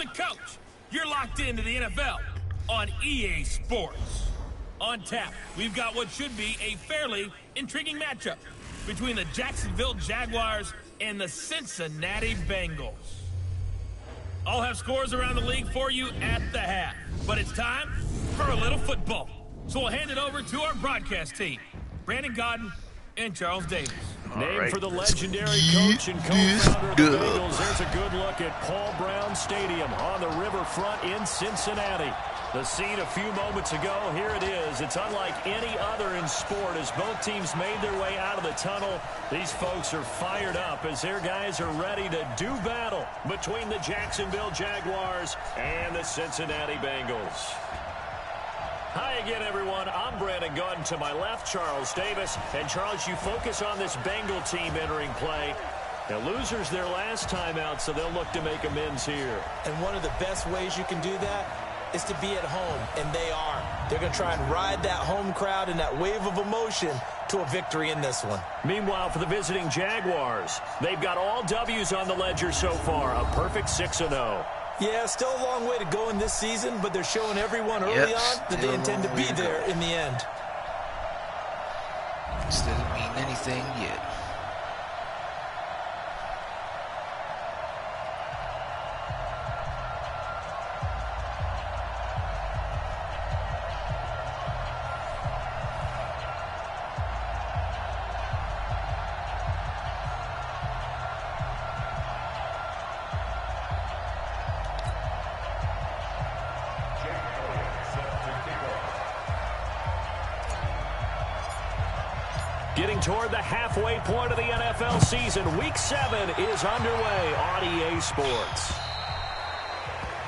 the coach. You're locked into the NFL on EA Sports. On tap, we've got what should be a fairly intriguing matchup between the Jacksonville Jaguars and the Cincinnati Bengals. I'll have scores around the league for you at the half, but it's time for a little football. So we'll hand it over to our broadcast team, Brandon Godden and Charles Davis. Named for the legendary coach and co-founder of the Bengals, there's a good look at Paul Brown Stadium on the riverfront in Cincinnati. The scene a few moments ago, here it is. It's unlike any other in sport as both teams made their way out of the tunnel. These folks are fired up as their guys are ready to do battle between the Jacksonville Jaguars and the Cincinnati Bengals. Hi again, everyone. I'm Brandon Godden. To my left, Charles Davis. And, Charles, you focus on this Bengal team entering play. The losers their last time out, so they'll look to make amends here. And one of the best ways you can do that is to be at home, and they are. They're going to try and ride that home crowd and that wave of emotion to a victory in this one. Meanwhile, for the visiting Jaguars, they've got all W's on the ledger so far, a perfect 6-0. Yeah, still a long way to go in this season, but they're showing everyone early on that they intend to be there in the end. This doesn't mean anything yet. Getting toward the halfway point of the NFL season, Week 7 is underway on EA Sports.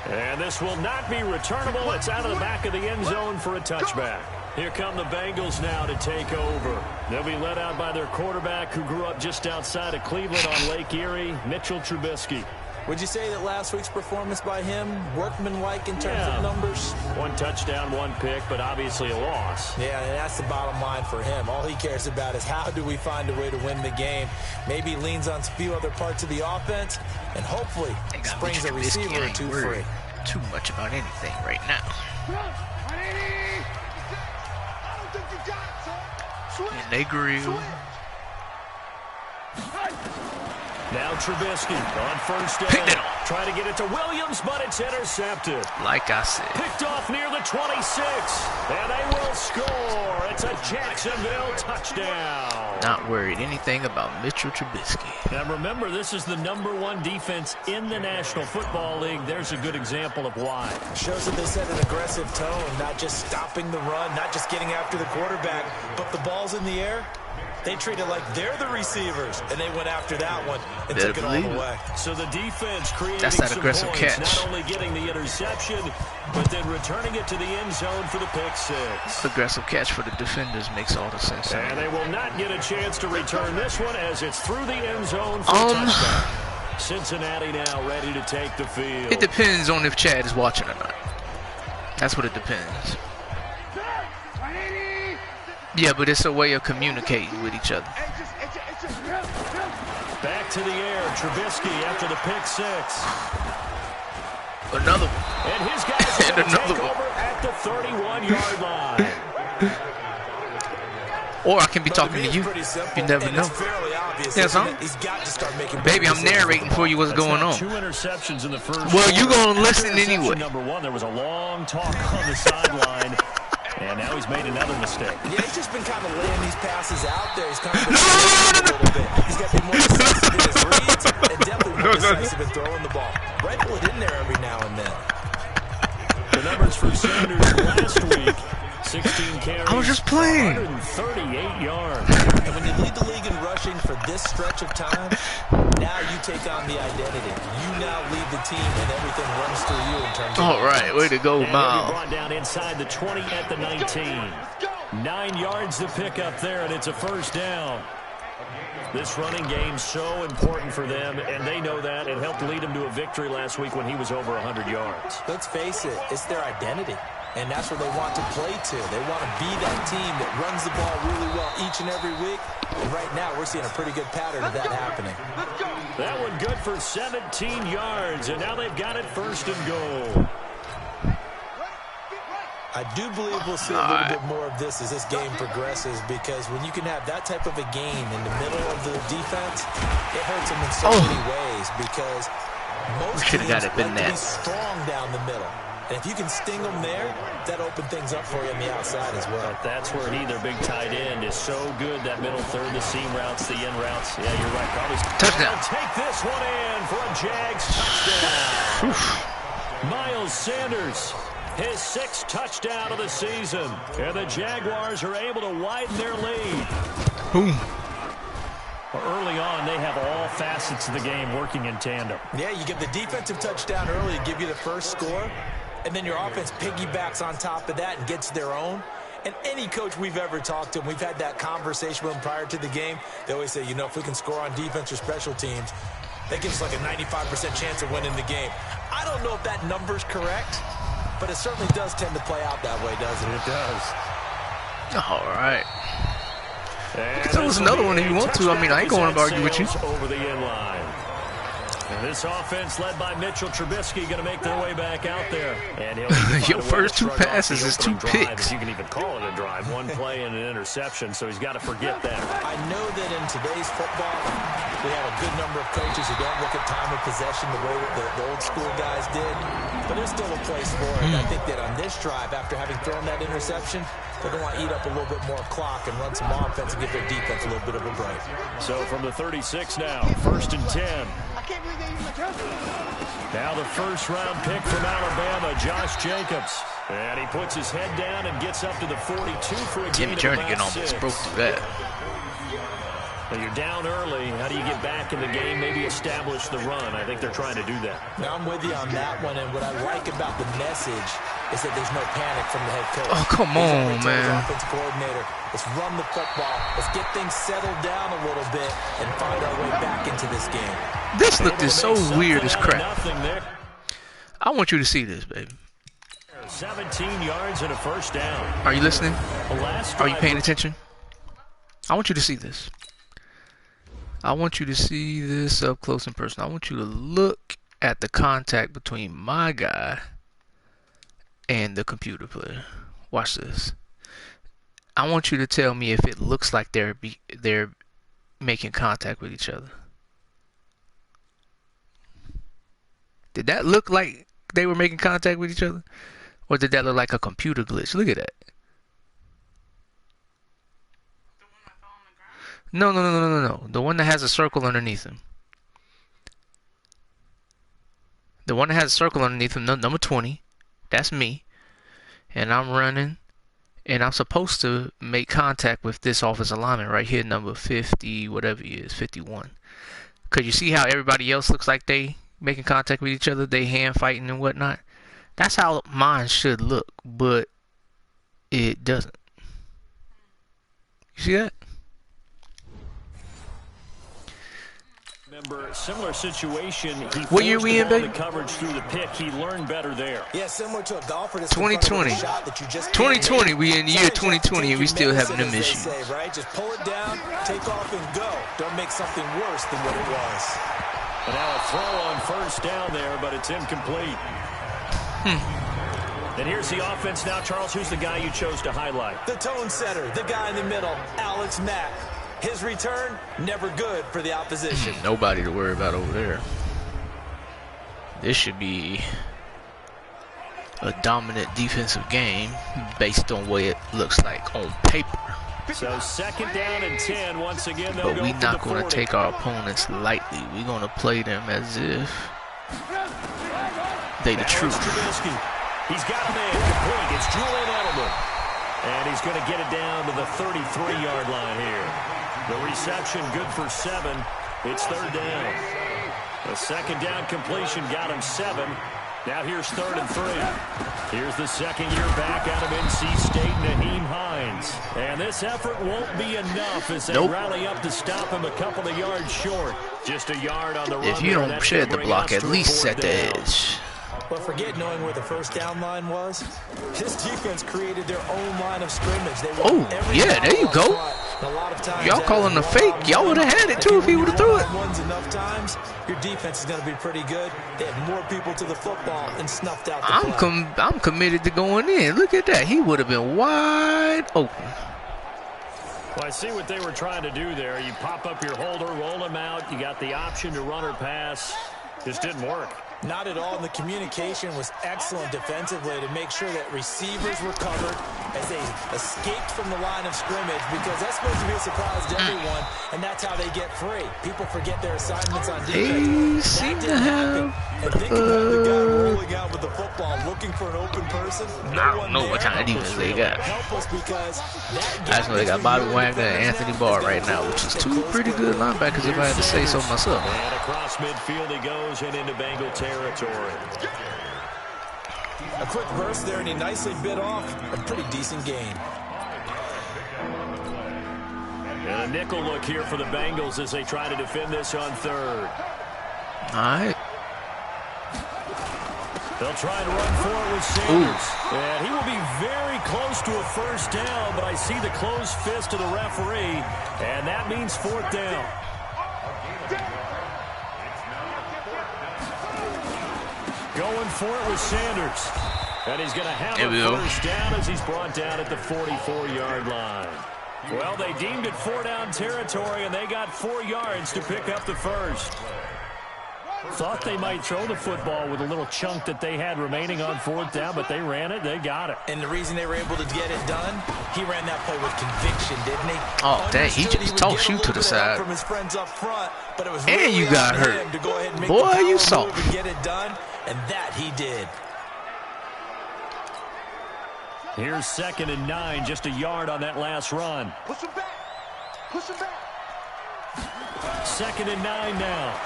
And this will not be returnable. It's out of the back of the end zone for a touchback. Here come the Bengals now to take over. They'll be led out by their quarterback who grew up just outside of Cleveland on Lake Erie, Mitchell Trubisky. Would you say that last week's performance by him, workmanlike in terms of numbers? One touchdown, one pick, but obviously a loss. Yeah, and that's the bottom line for him. All he cares about is how do we find a way to win the game. Maybe he leans on a few other parts of the offense, and hopefully springs a receiver or two free. Too much about anything right now. And they grill. Now Trubisky on first down. Trying to get it to Williams, but it's intercepted. Like I said. Picked off near the 26. And they will score. It's a Jacksonville touchdown. Not worried anything about Mitchell Trubisky. Now remember, this is the #1 defense in the National Football League. There's a good example of why. Shows that they set an aggressive tone, not just stopping the run, not just getting after the quarterback, but the ball's in the air. They treat it like they're the receivers, and they went after that one and took it all the way. So the defense creating That's that aggressive points, catch. not only getting the interception, but then returning it to the end zone for the pick six. Aggressive catch for the defenders makes all the sense. And they will not get a chance to return this one as it's through the end zone for a touchdown. Cincinnati now ready to take the field. It depends on if Chad is watching or not. That's what it depends. Yeah, but it's a way of communicating with each other. Back to the air, Trubisky after the pick six. Another one. And his guys and another take one. over at the 31-yard line. Or I can be talking to you. You never know. Yeah, son. Baby, I'm narrating for you what's going on. 2 interceptions in the first. Well, you gonna listen anyway. Number 1, there was a long talk on the sideline. And now he's made another mistake. Yeah, he's just been kind of laying these passes out there. He's kind of been a little bit. He's got to be more decisive in his reads and definitely more decisive in throwing the ball. Rifle it in there every now and then. The numbers for Sanders last week, 16 carries. I was just playing. 138 yards. And when you lead the league in rushing for this stretch of time, now you take on the identity. You now lead the team and everything runs through you in terms of all right, way to go, Miles. Brought down inside the 20 at the 19. 9 yards to pick up there, and it's a first down. This running game's so important for them, and they know that. It helped lead them to a victory last week when he was over 100 yards. Let's face it, it's their identity. And that's what they want to play to. They want to be that team that runs the ball really well each and every week And right now, we're seeing a pretty good pattern of that happening. That one good for 17 yards, and now they've got it 1st and goal. I do believe we'll see a little bit more of this as this game progresses, because when you can have that type of a gain in the middle of the defense, it hurts them in so many ways, because most teams like to be strong down the middle. And if you can sting them there, that opens things up for you on the outside as well. But that's where their big tight end is so good, that middle third, the seam routes, the in routes. Yeah, you're right. Probably touchdown. Take this one in for a Jags touchdown. Miles Sanders, his 6th touchdown of the season. And the Jaguars are able to widen their lead. Boom. Early on, they have all facets of the game working in tandem. Yeah, you get the defensive touchdown early to give you the first score, and then your offense piggybacks on top of that and gets their own. And any coach we've ever talked to, and we've had that conversation with them prior to the game, they always say, you know, if we can score on defense or special teams, that gives us like a 95% chance of winning the game. I don't know if that number's correct, but it certainly does tend to play out that way, doesn't it? It does. All right. Tell us another one if you want to. I mean, I ain't going to argue with you. Over the end line. And this offense led by Mitchell Trubisky going to make their way back out there. And your first 2 passes is 2 picks. You can even call it a drive. 1 play and an interception, so he's got to forget that. I know that in today's football, we have a good number of coaches who don't look at time of possession the way that the old school guys did. But there's still a place for it. I think that on this drive, after having thrown that interception, they're going to want to eat up a little bit more clock and run some offense and give their defense a little bit of a break. So from the 36 now, 1st and 10. Now the 1st-round pick from Alabama, Josh Jacobs. And he puts his head down and gets up to the 42 for a gain of about 6. Jernigan almost broke through that. Well, you're down early. How do you get back in the game, maybe establish the run? I think they're trying to do that. Now, I'm with you on that one, and what I like about the message is that there's no panic from the head coach. Oh, come on, man. Offensive coordinator, let's run the football. Let's get things settled down a little bit and find our way back into this game. This looked so weird as crap. I want you to see this, baby. 17 yards and a 1st down. Are you listening? Are you paying attention? I want you to see this. I want you to see this up close and personal. I want you to look at the contact between my guy and the computer player. Watch this. I want you to tell me if it looks like they're making contact with each other. Did that look like they were making contact with each other? Or did that look like a computer glitch? Look at that. No. The one that has a circle underneath him. The one that has a circle underneath him, number 20. That's me. And I'm running. And I'm supposed to make contact with this offensive lineman right here, number 50, whatever he is, 51. Because you see how everybody else looks like they making contact with each other? They hand fighting and whatnot. That's how mine should look. But it doesn't. You see that? Remember, similar situation. What year we in, baby? Coverage through the pick. He learned better there. Yeah, similar to a golfer. 2020. 2020. We in the year 2020 and we still having them issues. Right? Just pull it down, take off, and go. Don't make something worse than what it was. And now a throw on 1st down there, but it's incomplete. And here's the offense now. Charles, who's the guy you chose to highlight? The tone setter, the guy in the middle, Alex Mack. His return, never good for the opposition. Nobody to worry about over there. This should be a dominant defensive game based on what it looks like on paper. So 2nd down and 10 once again. But we're not going to take our opponents lightly. We're going to play them as if they the truth. He's got a man complete. It's Julian Edelman. And he's going to get it down to the 33-yard line here. The reception good for 7. It's 3rd down. The 2nd down completion got him 7. Now here's 3rd and 3. Here's the 2nd year back out of NC State, Naheem Hines. And this effort won't be enough as they rally up to stop him a couple of yards short. Just a yard on the run. If you don't shed the block, at least set the edge. But forget knowing where the 1st down line was. This defense created their own line of scrimmage. They yeah, there you go. A lot of times, y'all calling a fake. Y'all would have had it too if he would have threw it. Enough times, your defense is going to be pretty good. They had more people to the football and snuffed out the play. I'm committed to going in. Look at that. He would have been wide open. Well, I see what they were trying to do there. You pop up your holder, roll him out. You got the option to run or pass. Just didn't work. Not at all. And the communication was excellent defensively to make sure that receivers were covered as they escaped from the line of scrimmage, because that's supposed to be a surprise to everyone, and that's how they get free. People forget their assignments on defense. They seem to have and think about the guy rolling out with the football, looking for an open person. I don't know what kind of defense they got. I just know they got Bobby Wagner and Anthony Barr right now, which is two pretty good linebackers if I had to say so myself. And across midfield he goes and into Bengal territory. A quick burst there, and he nicely bit off a pretty decent gain. And a nickel look here for the Bengals as they try to defend this on third. All right. They'll try to run for it with Sanders. And he will be very close to a first down, but I see the closed fist of the referee, and that means fourth down. Going for it with Sanders. And he's going to have a first down as he's brought down at the 44-yard line. Well, they deemed it 4-down territory, and they got 4 yards to pick up the first. Thought they might throw the football with a little chunk that they had remaining on fourth down, but they ran it. They got it. And the reason they were able to get it done, he ran that play with conviction, didn't he? Oh, dang, he just tossed you to the side. From his friends up front, but it was and really you got hurt. To go ahead and make boy, you saw. Get it done, and that he did. Here's 2nd and 9, just a yard on that last run. Push him back. Push him back. 2nd and 9 now.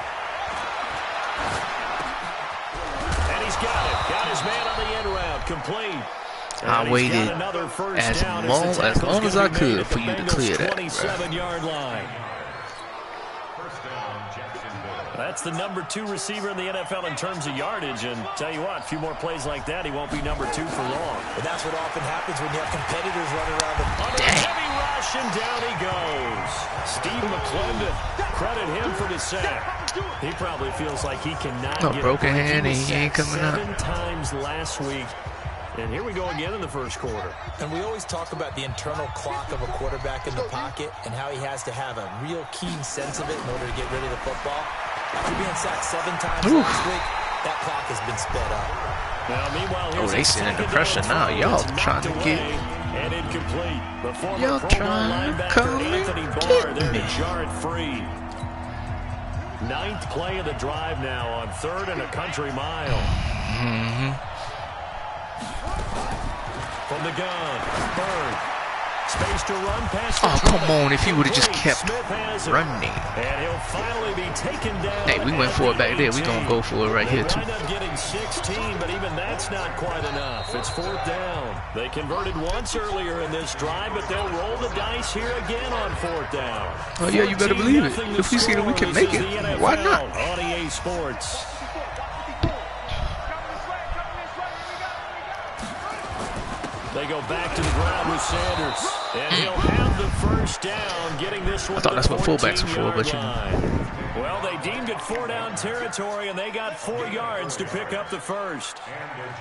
And he's got it. Got his man on the end route. Complete. I waited as long as I could for you to clear that. 27-yard line. That's the number 2 receiver in the NFL in terms of yardage. And tell you what, a few more plays like that, he won't be number 2 for long. But that's what often happens when you have competitors running around the under heavy rush, and down he goes. Steve McClendon, credit him for the sack. He probably feels like he cannot get broken hand, and he ain't coming out. 7 times last week. And here we go again in the first quarter. And we always talk about the internal clock of a quarterback in the pocket and how he has to have a real keen sense of it in order to get rid of the football. After being sacked 7 times last week, that clock has been sped up. Now, meanwhile, they sending the pressure now. Y'all trying to get... And incomplete. The former y'all trying to come Anthony Barr there to jar it free. 9th play of the drive now on 3rd and a country mile. From the gun, Bird. Space to run past. Oh, come on. If he would have just kept running. And he'll finally be taken down. Hey, we went for it back there. We're going to go for it right here, too. Wind up getting 16, but even that's not quite enough. It's 4th down. They converted once earlier in this drive, but they'll roll the dice here again on 4th down. Oh, yeah, you better believe it. If we see that we can make it, why not? On EA Sports. They go back to the ground with Sanders. And he'll have the first down, getting this one. I thought that's what fullbacks are for, but you know. Well, they deemed it 4-down territory, and they got 4 yards to pick up the first.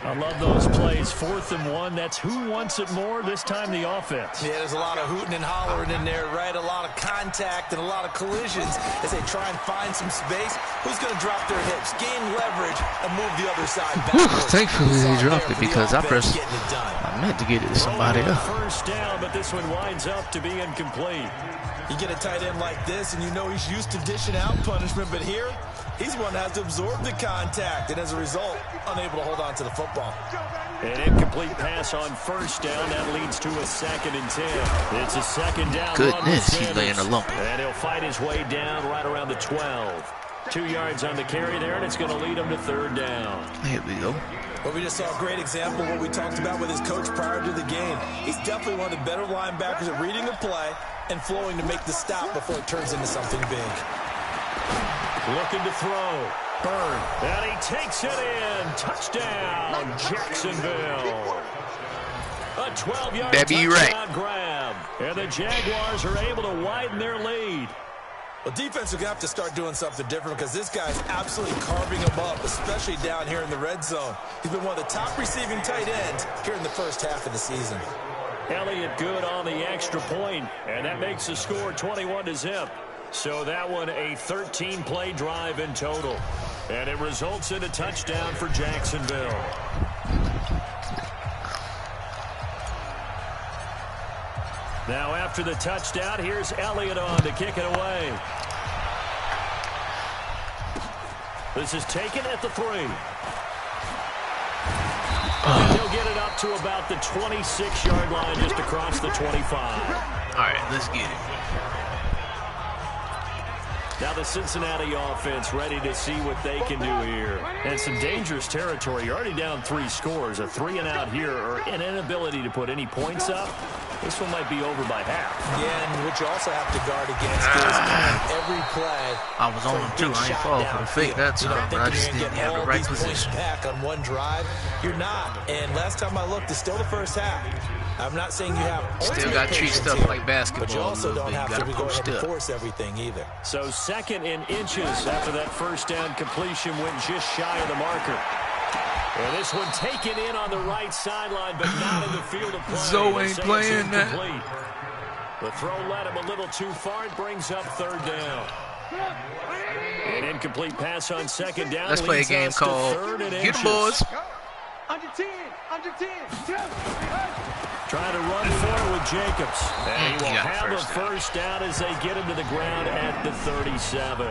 I love those plays. 4th and 1. That's who wants it more. This time the offense. Yeah, there's a lot of hooting and hollering in there, right? A lot of contact and a lot of collisions as they try and find some space. Who's going to drop their hips, gain leverage, and move the other side backwards? Thankfully, they dropped it because I meant to get it to somebody else. First down, but this one winds up to be incomplete. You get a tight end like this, and you know he's used to dishing out punishment, but here, he's one that has to absorb the contact, and as a result, unable to hold on to the football. An incomplete pass on first down. That leads to a 2nd and 10. It's a 2nd down. Goodness, he's laying a lump. And he'll fight his way down right around the 12. 2 yards on the carry there, and it's going to lead him to 3rd down. Here we go. Well, we just saw a great example of what we talked about with his coach prior to the game. He's definitely one of the better linebackers at reading the play and flowing to make the stop before it turns into something big. Looking to throw. Bird. And he takes it in. Touchdown, Jacksonville. A 12-yard that be right. touchdown grab. And the Jaguars are able to widen their lead. Well, defense are going to have to start doing something different because this guy's absolutely carving them up, especially down here in the red zone. He's been one of the top receiving tight ends here in the first half of the season. Elliott good on the extra point, and that makes the score 21-0. So that one a 13-play drive in total. And it results in a touchdown for Jacksonville. Now after the touchdown, here's Elliott on to kick it away. This is taken at the 3. And he'll get it up to about the 26-yard line just across the 25. All right, let's get it. Now the Cincinnati offense ready to see what they can do here. And some dangerous territory. You're already down 3 scores. A 3-and-out here or an inability to put any points up. This one might be over by half. Yeah, and what you also have to guard against is every play. I was on 2. I ain't fall for the fake that time, but I just didn't have the right position. Back on one drive, you're not. And last time I looked, it's still the first half. I'm not saying you have still got to treat stuff like basketball, but you also don't have to go ahead and up. force everything either. So 2nd and inches after that first down completion went just shy of the marker. And this one taken in on the right sideline, but not in the field of play. Zoe ain't playing that. The throw led him a little too far. It brings up 3rd down. An incomplete pass on 2nd down. Let's play a game called Get 'em Boys. Under 10, under 10. Trying to run forward with Jacobs. And he will have a first down as they get him to the ground at the 37.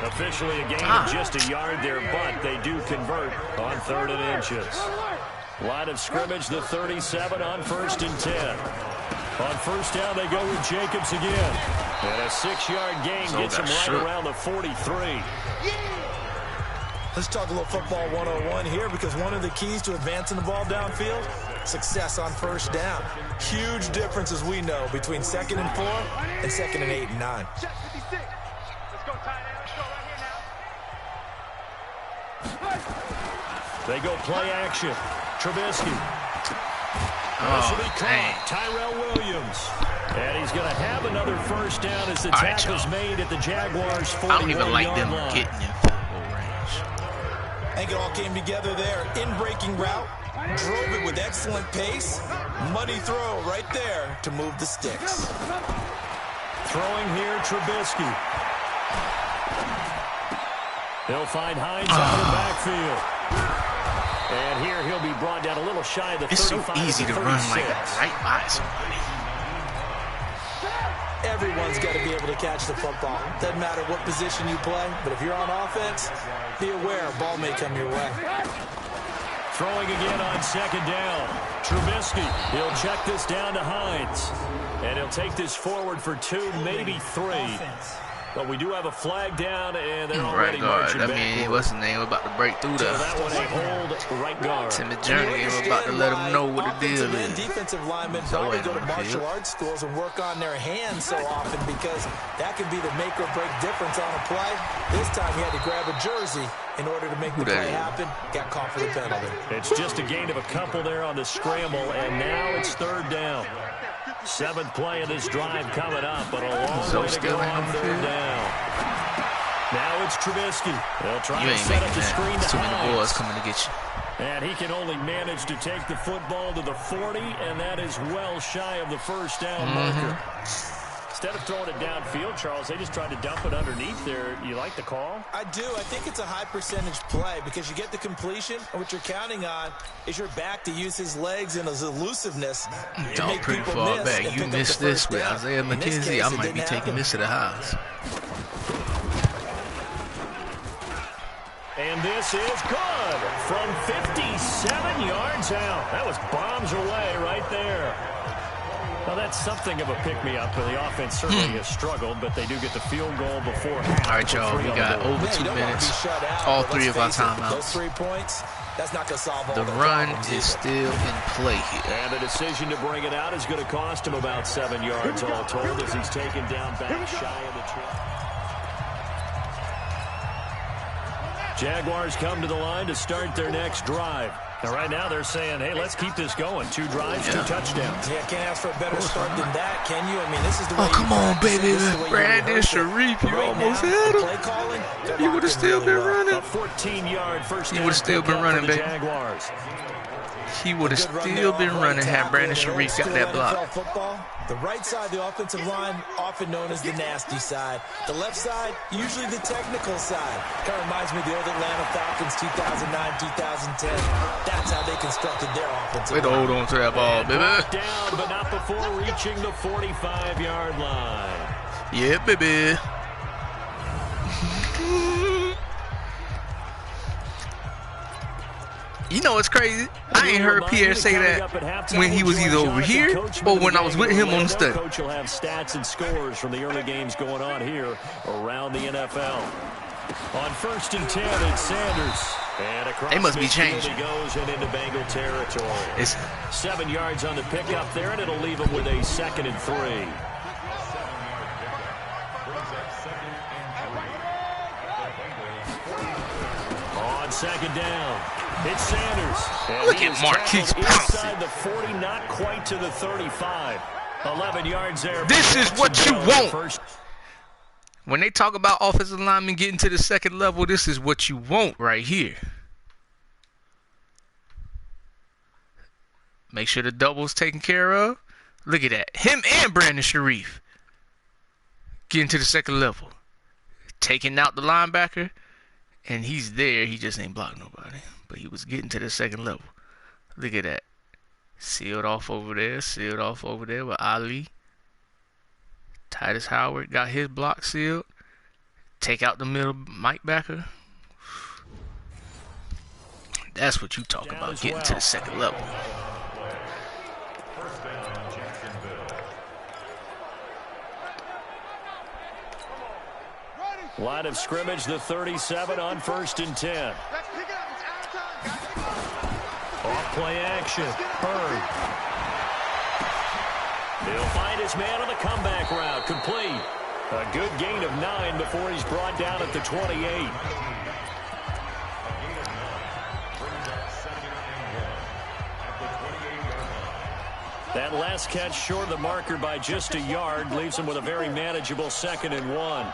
Officially a gain of just a yard there, but they do convert on 3rd and inches. Line of scrimmage, the 37 on 1st and 10. On first down, they go with Jacobs again. And a 6-yard gain gets him right around the 43. Let's talk a little football 101 here because one of the keys to advancing the ball downfield, success on first down. Huge difference, as we know, between 2nd and 4 and 2nd and 8 and 9. Let's go tight end. Let's go right here now. They go play action. Trubisky. Oh, dang. Tyrell Williams. And he's going to have another first down as the tackle's made at the Jaguars' 41-yard line. I don't even like them getting in field goal range. I think it all came together there. In-breaking route. Drove it with excellent pace. Muddy throw right there to move the sticks. Throwing here, Trubisky. They'll find Hines out of the backfield. And here he'll be brought down a little shy of the 35. It's so easy to run like right by somebody. Everyone's got to be able to catch the football. Doesn't matter what position you play, but if you're on offense, be aware a ball may come your way. Throwing again on 2nd down. Trubisky, he'll check this down to Hines. And he'll take this forward for 2, maybe 3. But we do have a flag down, and they're already marching back. I mean, what's the name? We're about to break through So there. that one a hold right guard. Timmy Journey, we're about to let them know what the deal is. Defensive linemen probably go to martial arts schools and work on their hands so often because that can be the make or break difference on a play. This time he had to grab a jersey in order to make the play happen. Got caught for the penalty. It's just a gain of a couple there on the scramble, and now it's 3rd down. 7th play of this drive coming up, but a long way to go on 3rd down. Now it's Trubisky. They'll try to set up the screen to Too many Hines. boys coming to get you. And he can only manage to take the football to the 40, and that is well shy of the first down marker. Instead of throwing it downfield, Charles, they just tried to dump it underneath there. You like the call? I do. I think it's a high percentage play because you get the completion, and what you're counting on is your back to use his legs and his elusiveness to make pretty people far miss back. You missed this with Isaiah McKenzie. I might be taking this to the house. And this is good from 57 yards out. That was bombs away right there. Well, that's something of a pick-me-up, but the offense certainly has struggled, but they do get the field goal before half. All right, y'all, we got over 2 minutes. All 3 of our timeouts. Those 3 points, that's not going to solve all the run is still in play here. And the decision to bring it out is going to cost him about 7 yards all told as he's taken down back shy of the trip. Jaguars come to the line to start their next drive. And right now they're saying, hey, let's keep this going. 2 drives, 2 touchdowns. Yeah, can't ask for a better start than that, can you? I mean, this is the way. Oh, come on, baby. Brandon Sharif, you almost had him. He would have still been running. A 14-yard first down. He would have still been running, baby. Jaguars. He would have still been running had Brandon Sharif got that block. Football, the right side, the offensive line, often known as the nasty side. The left side, usually the technical side. Kind of reminds me of the old Atlanta Falcons 2009, 2010. That's how they constructed their offensive line. Way to hold on to that ball, baby. Down, but not before reaching the 45-yard line. Yeah, baby. You know what's crazy? I ain't heard Pierre say that when he was either over here or when I was with him on the study. Coach will have stats and scores from the early games going on here around the NFL. On 1st and 10, it's Sanders. And across they must be changing. He goes and into Bengal territory. It's 7 yards on the pickup there, and it'll leave him with a 2nd and 3. On 2nd down. It's Sanders. And look at Marquise pouncing. Inside the 40, not quite to the 35. 11 yards there. This is what you want. When they talk about offensive linemen getting to the 2nd level, this is what you want right here. Make sure the double's taken care of. Look at that. Him and Brandon Sharif getting to the 2nd level. Taking out the linebacker. And he's there. He just ain't blocking nobody. But he was getting to the 2nd level. Look at that. Sealed off over there. Sealed off over there with Ali. Titus Howard got his block sealed. Take out the middle Mike backer. That's what you talk about, getting to the 2nd level. Line of scrimmage, the 37 on 1st and 10. Off play action. Bird. He'll find his man on the comeback route. Complete. A good gain of 9 before he's brought down at the 28. That last catch short of the marker by just a yard leaves him with a very manageable 2nd and 1.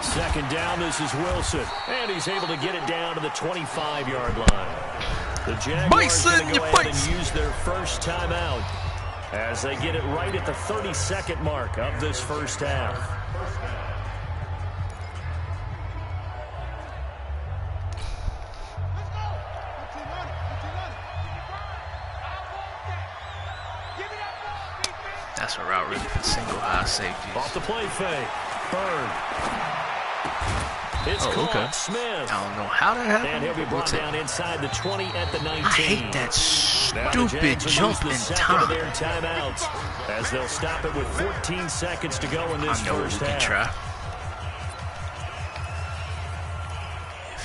Second down, this is Wilson. And he's able to get it down to the 25-yard line. The Jaguars are going to go ahead and use their first timeout as they get it right at the 32nd mark of this first half. That's a route really for single high safety. Off the play fake. Bird. It's caught. Smith. I don't know how that happened. And he'll be brought down inside the 20 at the 19. I hate that stupid jump in time. Their timeouts as they'll stop it with 14 seconds to go in this first half. Try.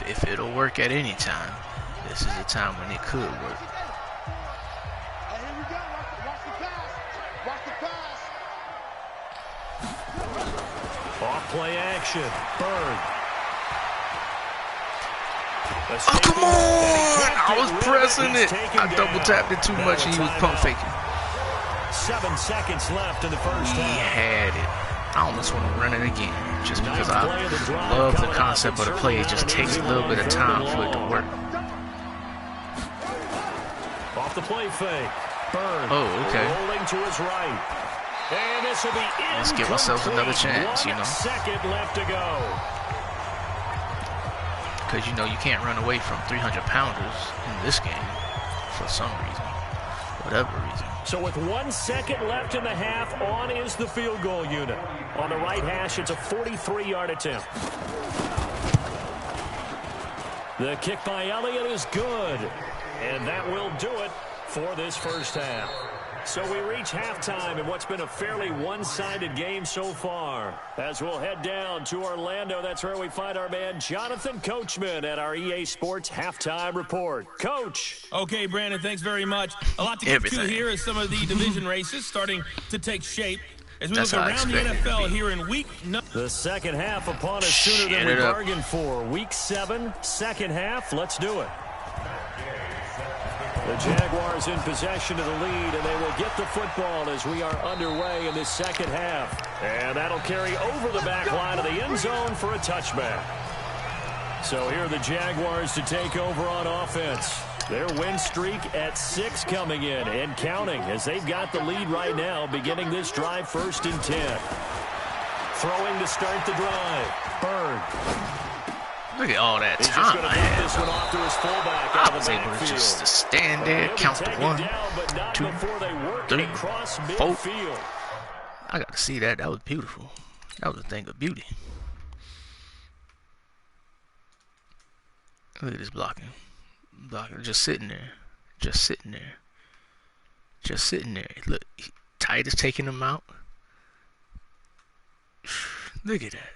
If it'll work at any time, this is a time when it could work. Off play action. Bird. Oh, come on! I was pressing it. I double tapped it too much and he was pump faking. 7 seconds left in the first half. He had it. I almost want to run it again just because I love the concept of the play. It just takes a little bit of time for it to work. Off the play fake. Bird. Oh, okay. Rolling to his right. And this will be incomplete. Let's give ourselves another chance, you know. 1 second left to go. Because, you know, you can't run away from 300-pounders in this game for some reason. Whatever reason. So with 1 second left in the half, on is the field goal unit. On the right hash, it's a 43-yard attempt. The kick by Elliott is good. And that will do it for this first half. So we reach halftime in what's been a fairly one-sided game so far. As we'll head down to Orlando, that's where we find our man Jonathan Coachman at our EA Sports Halftime Report. Coach. Okay, Brandon, thanks very much. A lot to get to here as some of the division races starting to take shape. as we That's look how I around the expect it to NFL be. here in week. The second half upon us sooner than we bargained for. Week 7, second half. Let's do it. The Jaguars in possession of the lead, and they will get the football as we are underway in this second half. And that'll carry over the back line of the end zone for a touchback. So here are the Jaguars to take over on offense. Their win streak at 6 coming in and counting as they've got the lead right now, beginning this drive 1st and 10. Throwing to start the drive. Bird. Look at all that He's time just I going to had. this one off to his fullback I out of was the able to backfield. just stand there, count the 1, 2, 3, 4. I got to see that. That was beautiful. That was a thing of beauty. Look at this blocking. Just sitting there. Just sitting there. Just sitting there. Look, Titus taking him out. Look at that.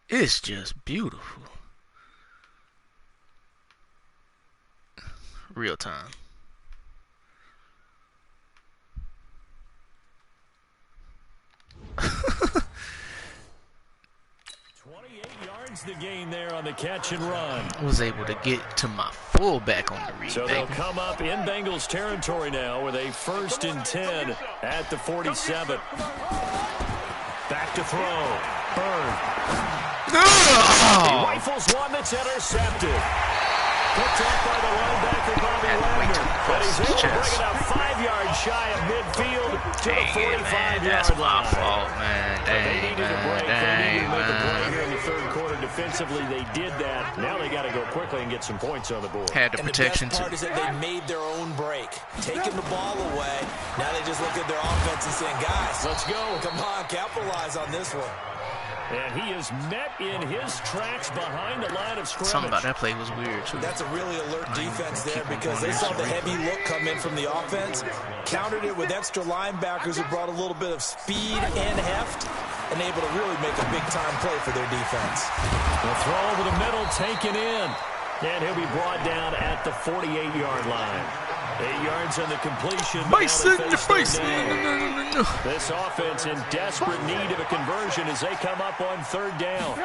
It's just beautiful. Real time. The gain there on the catch and run. Was able to get to my fullback on the read. So they'll come up in Bengals territory now with a 1st and 10 at the 47. Back to throw. Bird. He rifles one that's intercepted. Picked up by the linebacker Bobby Wagner. But he's able to bring it up 5 yards shy of midfield to the 45-yard line. That's my fault, man. They needed a break. They needed to make a break here in the 3rd quarter. Defensively, they did that. Now they got to go quickly and get some points on the board. Had the protection, and the best part is that they made their own break. Taking the ball away. Now they just look at their offense and saying, guys, let's go. Come on, capitalize on this one. And he is met in his tracks behind the line of scrimmage. Something about that play was weird, too. That's a really alert defense there because they saw the heavy look come in from the offense, countered it with extra linebackers who brought a little bit of speed and heft, and able to really make a big-time play for their defense. The throw over the middle taken in, and he'll be brought down at the 48-yard line. 8 yards on the completion. Bison in the face. This offense in desperate need of a conversion as they come up on 3rd down.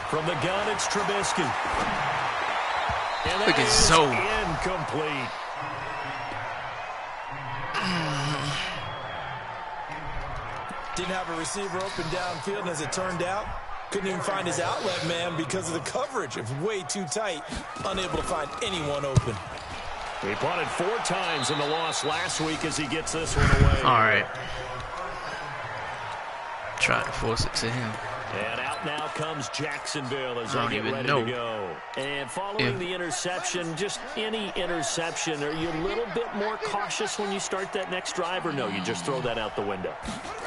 From the gun, it's Trubisky. And look at Zoe. Incomplete. Didn't have a receiver open downfield, and as it turned out, couldn't even find his outlet man because of the coverage. It was way too tight, unable to find anyone open. He punted 4 times in the loss last week as he gets this one away. All right. Try to force it to him. And out now comes Jacksonville as they get ready to go. And following the interception, just any interception, are you a little bit more cautious when you start that next drive, or no, you just throw that out the window?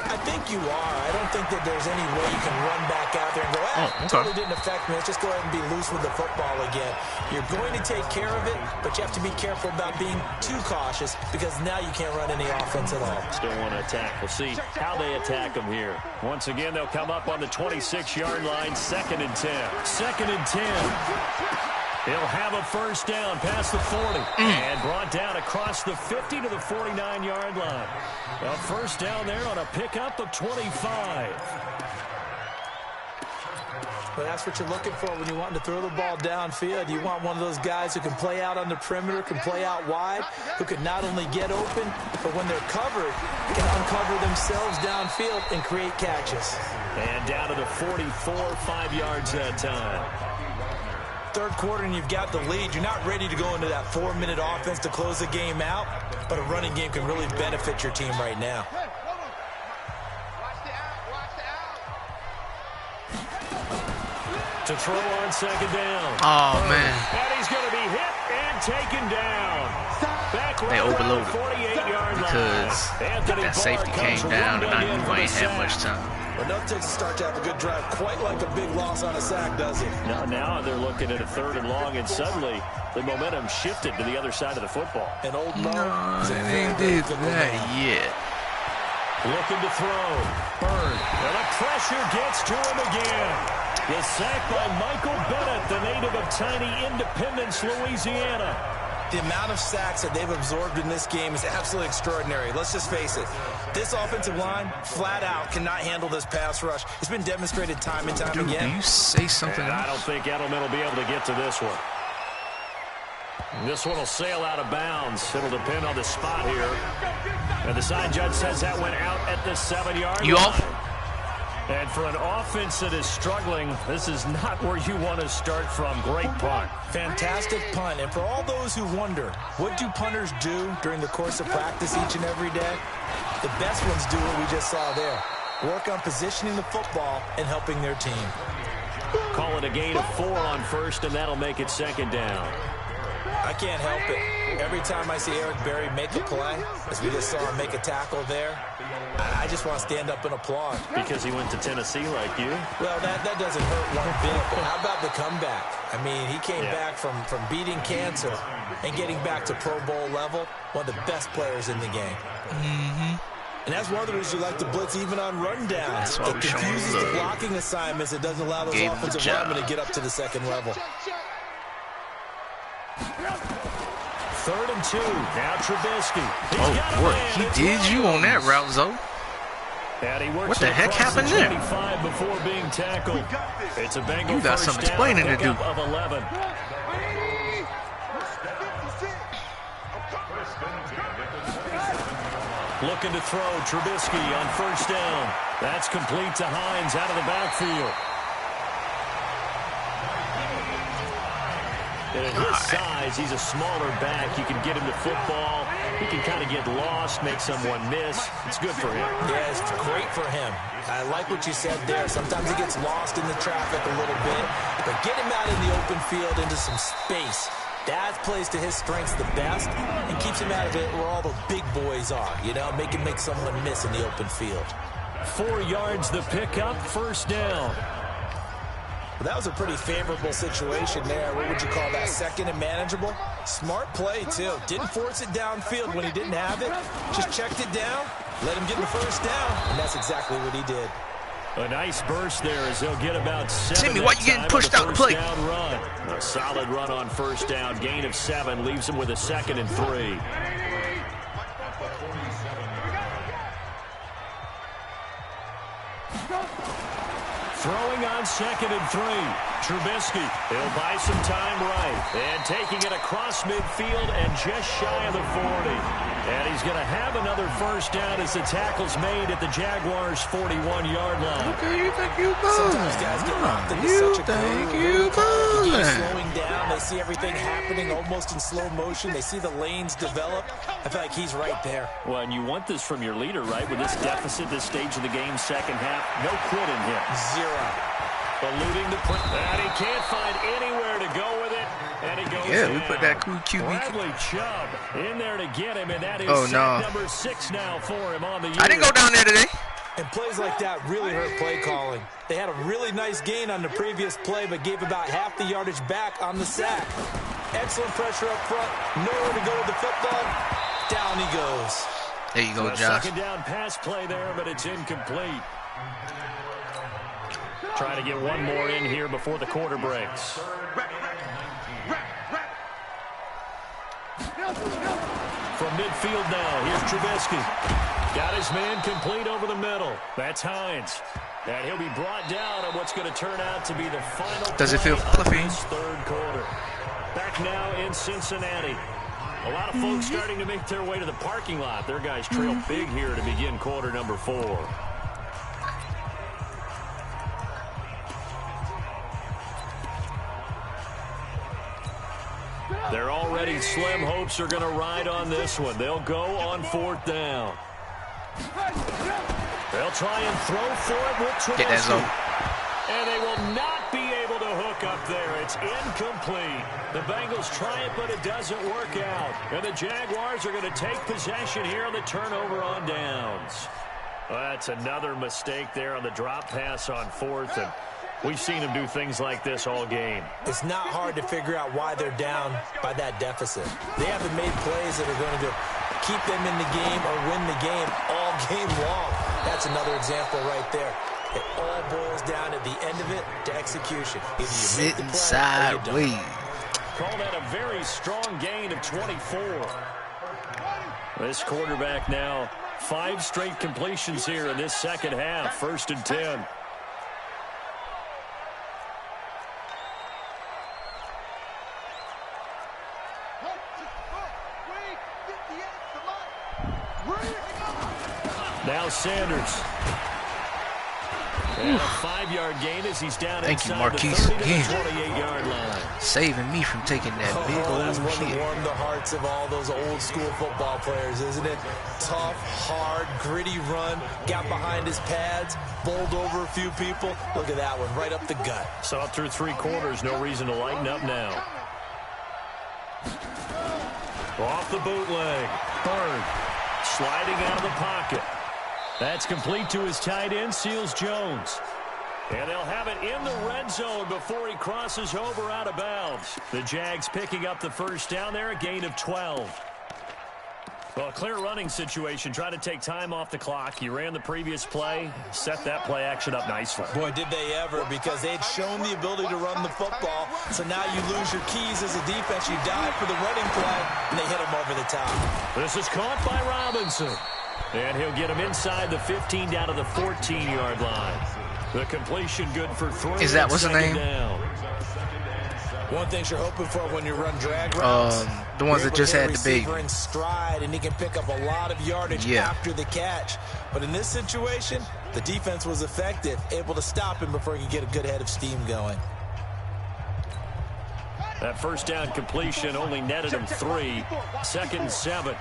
I think you are. I don't think that there's any way you can run back out there and go, totally didn't affect me. Let's just go ahead and be loose with the football again. You're going to take care of it, but you have to be careful about being too cautious because now you can't run any offense at all. Still want to attack. We'll see how they attack them here. Once again, they'll come up on the 26-yard line, 2nd and 10. 2nd and 10. He'll have a 1st down past the 40 and brought down across the 50 to the 49-yard line. A 1st down there on a pickup of 25. But that's what you're looking for when you want to throw the ball downfield. You want one of those guys who can play out on the perimeter, can play out wide, who can not only get open, but when they're covered, can uncover themselves downfield and create catches. And down to the 44, 5 yards that time. 3rd quarter and you've got the lead. You're not ready to go into that 4-minute offense to close the game out, but a running game can really benefit your team right now. To throw on 2nd down. Oh, man. And he's going to be hit and taken down. Back They overloaded 48-yard because that safety came down and I knew I ain't had much time. Well, nothing takes a start to have a good drive quite like a big loss on a sack, does it? Now they're looking at a 3rd and long, and suddenly the momentum shifted to the other side of the football. And old Mo they ain't did that yet. Looking to throw. Bird. And the pressure gets to him again. He's sacked by Michael Bennett, the native of tiny Independence, Louisiana. The amount of sacks that they've absorbed in this game is absolutely extraordinary. Let's just face it. This offensive line, flat out, cannot handle this pass rush. It's been demonstrated time and time again. Do you say something else? I don't think Edelman will be able to get to this one. This one will sail out of bounds. It'll depend on the spot here. And the side judge says that went out at the 7-yard line. You off? And for an offense that is struggling, this is not where you want to start from. Great punt. Fantastic punt. And for all those who wonder, what do punters do during the course of practice each and every day? The best ones do what we just saw there. Work on positioning the football and helping their team. Call it a gain of 4 on first, and that'll make it 2nd down. I can't help it. Every time I see Eric Berry make a play, as we just saw him make a tackle there, I just want to stand up and applaud. Because he went to Tennessee like you? Well, that doesn't hurt one bit. But how about the comeback? I mean, he came back from beating cancer and getting back to Pro Bowl level, one of the best players in the game. And that's one of the reasons you like to blitz even on rundowns. It confuses the blocking assignments. It doesn't allow those offensive linemen to get up to the second level. 3rd and 2. Now Trubisky. Oh, boy. He did you on that route, Zoe. What the heck happened there? Before being tackled. It's a Bengal you got some explaining to do. Of 11. Looking to throw. Trubisky on 1st down. That's complete to Hines out of the backfield. And at his size, he's a smaller back. You can get him to football. He can kind of get lost, make someone miss. It's good for him. Yeah, it's great for him. I like what you said there. Sometimes he gets lost in the traffic a little bit. But get him out in the open field into some space. That plays to his strengths the best and keeps him out of it where all the big boys are. You know, make him make someone miss in the open field. 4 yards the pickup, 1st down. Well, that was a pretty favorable situation there. What would you call that? 2nd and manageable? Smart play, too. Didn't force it downfield when he didn't have it. Just checked it down, let him get the 1st down, and that's exactly what he did. A nice burst there as they'll get about 7. Timmy, why you getting pushed out the play? Run. A solid run on 1st down. Gain of 7 leaves him with a 2nd and 3. Throwing on 2nd and 3. Trubisky, he'll buy some time right. And taking it across midfield and just shy of the 40. And he's going to have another 1st down as the tackle's made at the Jaguars' 41-yard line. Okay, you think you balling. Sometimes guys get locked into such a groove. They keep slowing down. They see everything happening almost in slow motion. They see the lanes develop. I feel like he's right there. Well, and you want this from your leader, right? With this deficit, this stage of the game, 2nd half, no quit in him. 0. Alluding to put that. He can't find anywhere to go with it. And he goes we down. put that QB. Bradley Chubb in there to get him, and that is number 6 now for him on the year. I didn't go down there today. And plays like that really hurt play calling. They had a really nice gain on the previous play, but gave about half the yardage back on the sack. Excellent pressure up front. Nowhere to go with the football. Down he goes. There you go, Josh. 2nd down pass play there, but it's incomplete. Trying to get one more in here before the quarter breaks. From midfield now, here's Trubisky. Got his man complete over the middle. That's Hines. And he'll be brought down on what's going to turn out to be the final. Does it feel play fluffy? of this 3rd quarter. Back now in Cincinnati. A lot of folks starting to make their way to the parking lot. Their guys trail big here to begin quarter number 4. They're already slim hopes are going to ride on this one. They'll go on 4th down. They'll try and throw for it with Trubisky. Get that zone. And they will not be able to hook up there. It's incomplete. The Bengals try it, but it doesn't work out. And the Jaguars are going to take possession here on the turnover on downs. Well, that's another mistake there on the drop pass on 4th. And we've seen them do things like this all game. It's not hard to figure out why they're down by that deficit. They haven't made plays that are going to keep them in the game or win the game all game long. That's another example right there. It all boils down at the end of it to execution. Either you make the play or you don't. Sideways. Call that a very strong gain of 24. This quarterback now 5 straight completions here in this second half. 1st and 10. Now Sanders. And a 5-yard gain as he's down Thank you, inside Marquise, the 30 to again. 28-yard line. Saving me from taking that big That's old one that hit. warmed the hearts of all those old school football players, isn't it? Tough, hard, gritty run, got behind his pads, bowled over a few people. Look at that one, right up the gut. Saw it through 3 quarters, no reason to lighten up now. Off the bootleg. Bird sliding out of the pocket. That's complete to his tight end, Seals Jones. And they'll have it in the red zone before he crosses over out of bounds. The Jags picking up the first down there, a gain of 12. Well, a clear running situation. Try to take time off the clock. He ran the previous play, set that play action up nicely. Boy, did they ever, because they'd shown the ability to run the football. So now you lose your keys as a defense. You dive for the running play, and they hit him over the top. This is caught by Robinson. And he'll get him inside the 15 down to the 14-yard line. The completion good for 3. Is that what's the name? Down. One thing you're hoping for when you run drag routes, the ones that just had the big in stride, and he can pick up a lot of yardage after the catch. But in this situation, the defense was effective, able to stop him before he could get a good head of steam going. That first down completion only netted him 3. 2nd and 7.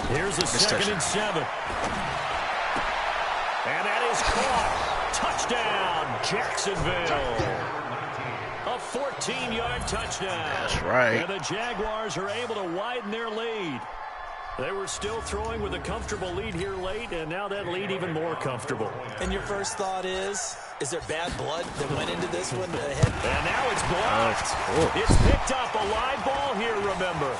Here's a 2nd and 7. And that is caught. Touchdown, Jacksonville. A 14-yard touchdown. That's right. And the Jaguars are able to widen their lead. They were still throwing with a comfortable lead here late, and now that lead even more comfortable. And your first thought is there bad blood that went into this one? And now it's blocked. It's picked up. A live ball here, remember.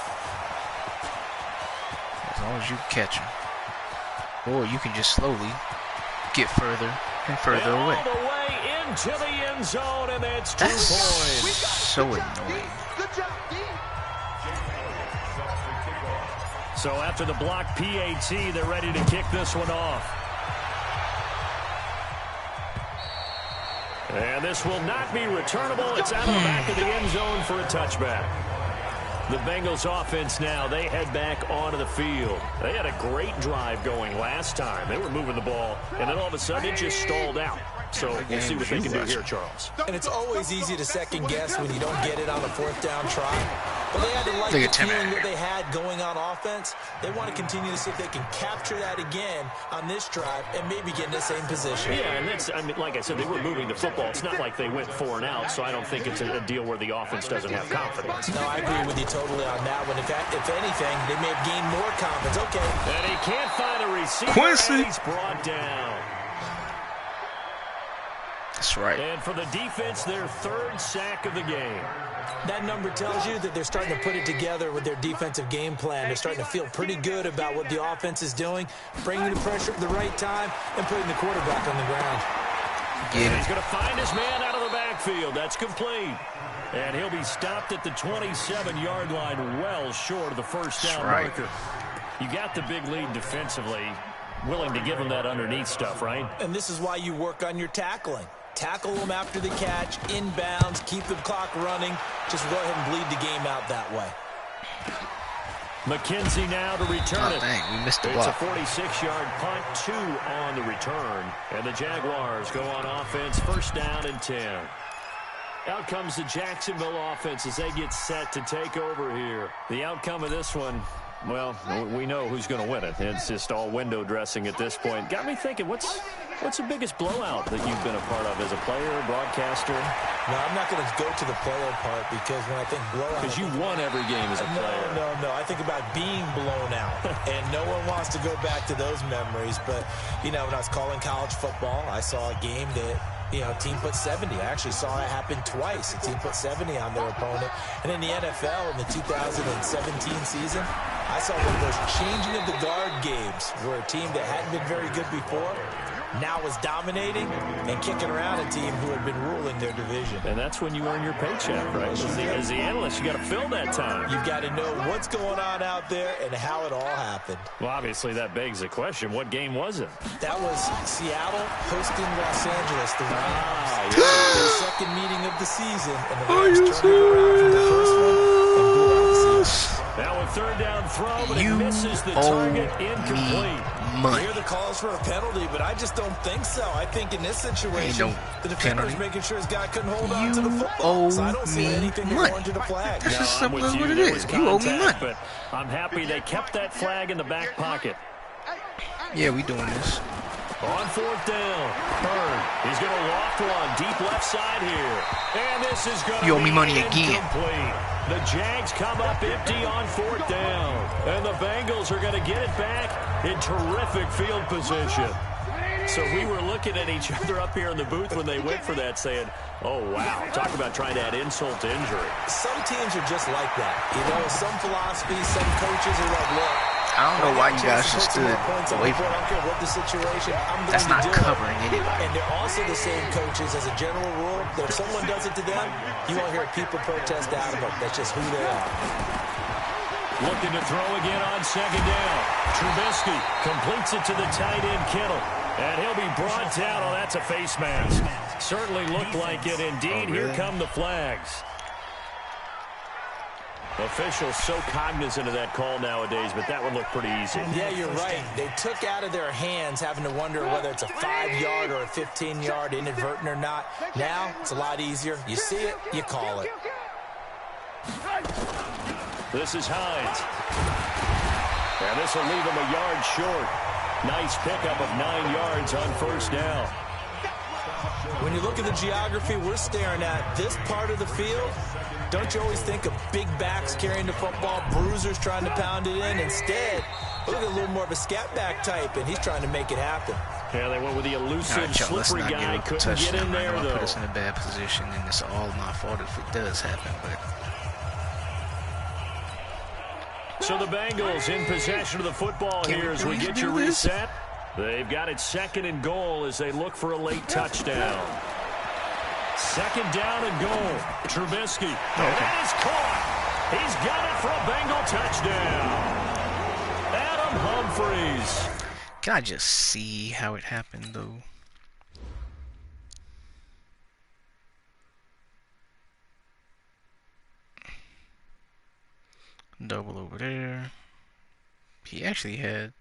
As long as you catch him. Or you can just slowly get further and further away. All the way into the end zone, and that's 2 points. So annoying. So after the block PAT, they're ready to kick this one off. And this will not be returnable. It's out of the back of the end zone for a touchback. The Bengals offense now, they head back onto the field. They had a great drive going last time. They were moving the ball, and then all of a sudden it just stalled out. So we'll see what they can do here, Charles. And it's always easy to second guess when you don't get it on a 4th down try. But they had to like the feeling that they had going on offense. They want to continue to see if they can capture that again on this drive and maybe get in the same position. Yeah, and that's, I mean, like I said, they were moving the football. It's not like they went 4 and out, so I don't think it's a deal where the offense doesn't have confidence. No, I agree with you totally on that one. In fact, if anything, they may have gained more confidence. Okay. And he can't find a receiver. Quincy. And he's brought down. That's right. And for the defense, their 3rd sack of the game. That number tells you that they're starting to put it together with their defensive game plan. They're starting to feel pretty good about what the offense is doing, bringing the pressure at the right time, and putting the quarterback on the ground. He's going to find his man out of the backfield. That's complete. And he'll be stopped at the 27-yard line, well short of the first down marker. You got the big lead defensively, willing to give him that underneath stuff, right? And this is why you work on your tackling. Tackle them after the catch, inbounds, keep the clock running. Just go ahead and bleed the game out that way. McKenzie now to return it. Dang, we missed the It's block. a 46-yard punt, 2 on the return. And the Jaguars go on offense, 1st down and 10. Out comes the Jacksonville offense as they get set to take over here. The outcome of this one, well, we know who's going to win it. It's just all window dressing at this point. Got me thinking, what's the biggest blowout that you've been a part of as a player, broadcaster? No, I'm not going to go to the player part because when I think blowout... Because you won every game as a player. No. I think about being blown out. And no one wants to go back to those memories. But, you know, when I was calling college football, I saw a game that... You know, a team put 70. I actually saw it happen twice. A team put 70 on their opponent. And in the NFL, in the 2017 season, I saw one of those changing of the guard games where a team that hadn't been very good before now was dominating and kicking around a team who had been ruling their division. And that's when you earn your paycheck, right? As the analyst, you got to fill that time. You've got to know what's going on out there and how it all happened. Well, obviously, that begs the question, what game was it? That was Seattle hosting Los Angeles, the Rams. Their second meeting of the season, and the Rams turned it around from the first one and blew out the Seahawks. Now a third down throw, but it misses the target, incomplete. I hear the calls for a penalty, but I just don't think so. I think in this situation, the defender's making sure his guy couldn't hold on to the football. So I don't see anything that warranted a flag. That's as simple as what it is. You owe me money. But I'm happy they kept that flag in the back pocket. Yeah, we doing this. On fourth down, Bird. He's going to loft one deep left side here. And this is going to be you owe me money again. The Jags come up empty on fourth down. And the Bengals are going to get it back in terrific field position. So we were looking at each other up here in the booth when they went for that saying, oh, wow, talk about trying to add insult to injury. Some teams are just like that. You know, some philosophies, some coaches are like, look, I don't know why you guys just stood away from it. I don't care what the situation, I'm going That's to not do covering it. anybody. And they're also the same coaches as a general rule that if someone does it to them, you won't hear people protest out of them. That's just who they are. Looking to throw again on second down. Trubisky completes it to the tight end, Kittle. And he'll be brought down. Oh, that's a face mask. Certainly looked like it. Indeed, here come the flags. Officials so cognizant of that call nowadays, but that one looked pretty easy. Yeah, you're right. They took out of their hands having to wonder whether it's a 5-yard or a 15-yard, inadvertent or not. Now, it's a lot easier. You see it, you call it. This is Hines. And this will leave him a yard short. Nice pickup of 9 yards on first down. When you look at the geography we're staring at, this part of the field, don't you always think of big backs carrying the football, bruisers trying to pound it in? Instead, look at a little more of a scat back type, and he's trying to make it happen. Yeah, they went with the elusive, slippery guy. Couldn't get in there, though. Put us in a bad position, and it's all my fault if it does happen, but... So the Bengals in possession of the football here as we get you reset. They've got it second and goal as they look for a late touchdown. Second down and goal. Trubisky. That is caught. He's got it for a Bengal touchdown. Adam Humphries. Can I just see how it happened, though? Double over there. He actually had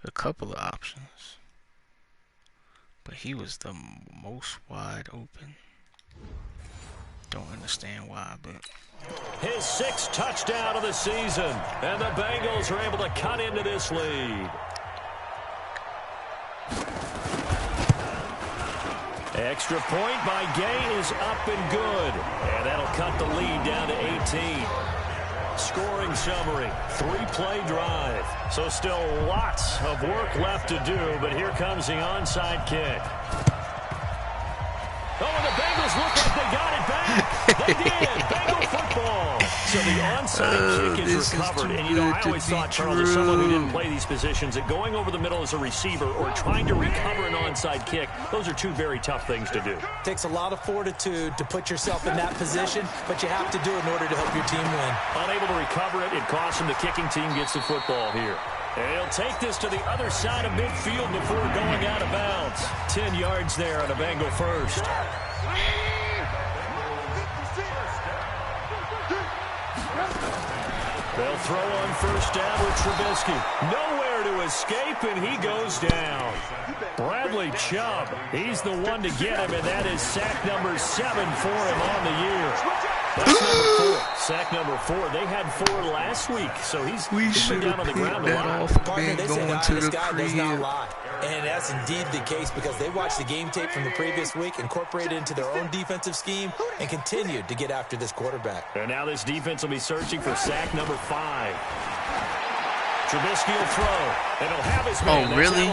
a couple of options, but he was the most wide open. Don't understand why, but his 6th touchdown of the season, and the Bengals are able to cut into this lead. Extra point by Gay is up and good, and that'll cut the lead down to 18. Scoring summary, 3-play drive. So still lots of work left to do, but here comes the onside kick. Oh, and the Bengals look like they got it back. They did. Bengal football. So the onside kick is recovered. And, you know, I always thought, Charles, as someone who didn't play these positions, that going over the middle as a receiver or trying to recover an onside kick, those are two very tough things to do. Takes a lot of fortitude to put yourself in that position, but you have to do it in order to help your team win. Unable to recover it, it costs him. The kicking team gets the football here. And he'll take this to the other side of midfield before going out of bounds. 10 yards there on a Bengal first. They'll throw on first down with Trubisky. Nowhere to escape, and he goes down. Bradley Chubb, he's the one to get him, and that is sack number 7 for him on the year. That's number 4. Sack number 4. They had 4 last week, so he's been down on the ground a lot. Partner, they said, this guy does not lie. And that's indeed the case because they watched the game tape from the previous week, incorporated it into their own defensive scheme, and continued to get after this quarterback. And now this defense will be searching for sack number 5. Trubisky will throw, and he'll have his man. Oh, really?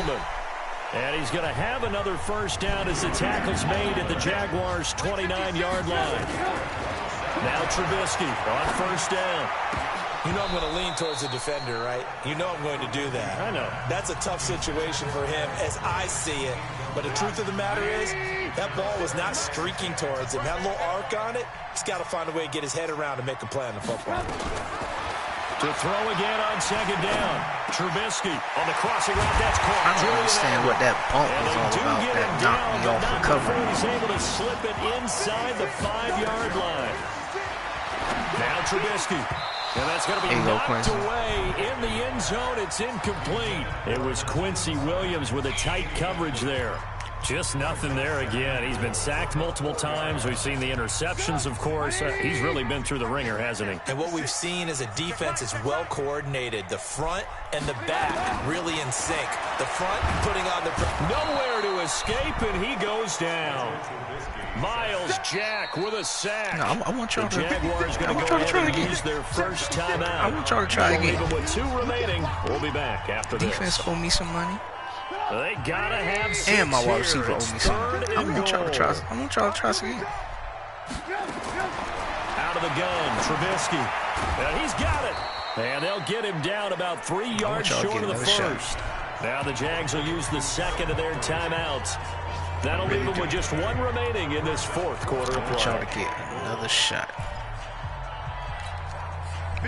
And he's going to have another first down as the tackle's made at the Jaguars' 29-yard line. Now Trubisky on first down. You know I'm going to lean towards the defender, right? You know I'm going to do that. I know. That's a tough situation for him as I see it. But the truth of the matter is, that ball was not streaking towards him. Had a little arc on it. He's got to find a way to get his head around and make a play on the football. To throw again on second down. Trubisky on the crossing route. That's caught. I don't understand what that bump was all about. That knocked me off the cover. He's able to slip it inside the 5-yard line. Now Trubisky. And that's going to be knocked away in the end zone. It's incomplete. It was Quincy Williams with a tight coverage there. Just nothing there again. He's been sacked multiple times. We've seen the interceptions, of course. He's really been through the ringer, hasn't he? And what we've seen is a defense is well coordinated. The front and the back really in sync. The front putting on the... Nowhere to escape, and he goes down. Miles Jack with a sack. No, I want y'all to... The Jaguars going to go ahead and use their first timeout. I want y'all to try again. Even with 2 remaining, we'll be back after this. Defense owe me some money. They gotta have 6 and my wide here. receiver owes me something. I want y'all to try again. Out of the gun, Trubisky. And he's got it. And they'll get him down about 3 yards short of the first. Now the Jags will use the second of their timeouts. That'll leave them with just 1 remaining in this 4th quarter of play. I want y'all to get another shot.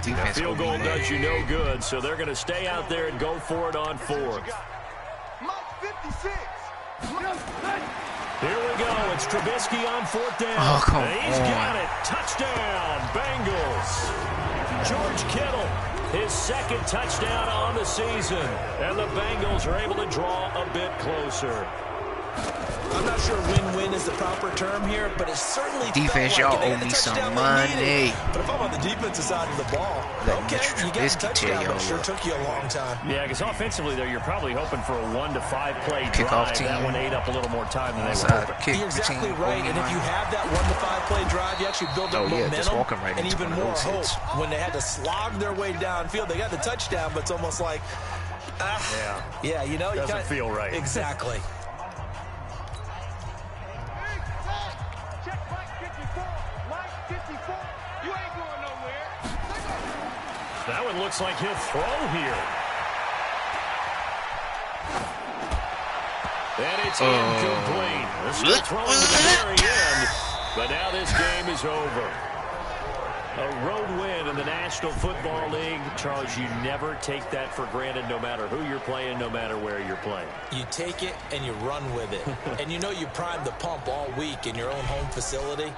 Defense field goal does you no good, so they're going to stay out there and go for it on 4th. Here we go. It's Trubisky on 4th down. Oh, come on. He's got it. Touchdown, Bengals. George Kittle, his 2nd touchdown on the season. And the Bengals are able to draw a bit closer. I'm not sure win-win is the proper term here, but it certainly defense, y'all owe me some money. But if I'm on the defensive side of the ball, okay, you got a touchdown, but it sure took you a long time. Yeah, because offensively, though, you're probably hoping for a 1 to 5 play kickoff drive. team. That one ate up a little more time than they were hoping. You're exactly right, and if you have that 1 to 5 play drive, you actually build up momentum right and even more hope. When they had to slog their way downfield, they got the touchdown, but it's almost like, yeah, you know, doesn't feel right. Exactly. That one looks like he'll throw here. And it's incomplete. They're still throwing to the very end, but now this game is over. A road win in the National Football League. Charles, you never take that for granted, no matter who you're playing, no matter where you're playing. You take it and you run with it. And you know you primed the pump all week in your own home facility.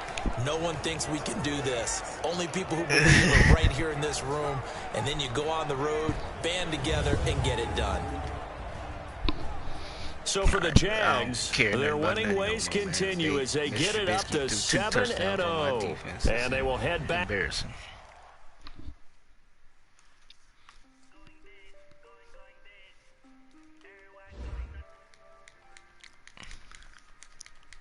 No one thinks we can do this. Only people who believe are right here in this room. And then you go on the road, band together, and get it done. So for the Jags, their winning ways continue as they get it up to 7-0. And they will head back. Embarrassing.